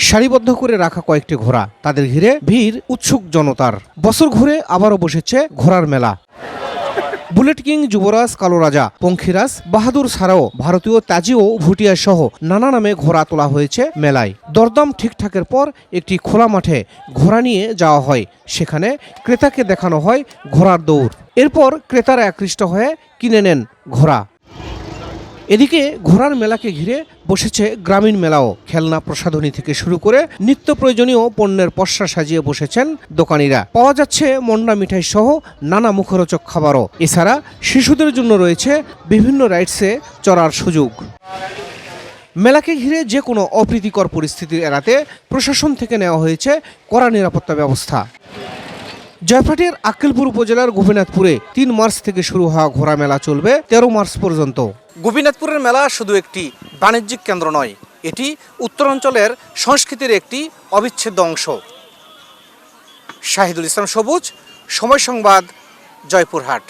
সারিবদ্ধ করে রাখা কয়েকটি ঘোড়া, তাদের ঘিরে ভিড় উৎসুক জনতার। বছর ঘুরে আবারও বসেছে ঘোড়ার মেলা। বুলেট কিং, যুবরাজ, কালো রাজা, পঙ্খিরাজ, বাহাদুর ছাড়াও ভারতীয় তাজি ও ভুটিয়া সহ নানা নামে ঘোড়া তোলা হয়েছে মেলায়। দরদাম ঠিকঠাকের পর একটি খোলা মাঠে ঘোড়া নিয়ে যাওয়া হয়। সেখানে ক্রেতাকে দেখানো হয় ঘোড়ার দৌড়। এরপর ক্রেতারা আকৃষ্ট হয়ে কিনে নেন ঘোড়া। এদিকে ঘোড়ার মেলাকে ঘিরে বসেছে গ্রামীণ মেলাও। খেলনা, প্রসাধনী থেকে শুরু করে নিত্য প্রয়োজনীয় পণ্যের পসরা সাজিয়ে বসেছেন দোকানিরা। পাওয়া যাচ্ছে মন্ডা মিঠাই সহ নানা মুখরোচক খাবারও। এছাড়া শিশুদের জন্য রয়েছে বিভিন্ন রাইডসে চড়ার সুযোগ। মেলাকে ঘিরে যে কোনো অপ্রীতিকর পরিস্থিতি এড়াতে প্রশাসন থেকে নেওয়া হয়েছে কড়া নিরাপত্তা ব্যবস্থা। জয়ফ্রাটের আক্কেলপুর উপজেলার গোপীনাথপুরে ৩ মার্চ থেকে শুরু হওয়া ঘোড়া মেলা চলবে ১৩ মার্চ পর্যন্ত। গোপীনাথপুরের মেলা শুধু একটি বাণিজ্যিক কেন্দ্র নয়, এটি উত্তরাঞ্চলের সংস্কৃতির একটি অবিচ্ছেদ্য অংশ। শাহিদুল ইসলাম সবুজ, সময় সংবাদ, জয়পুরহাট।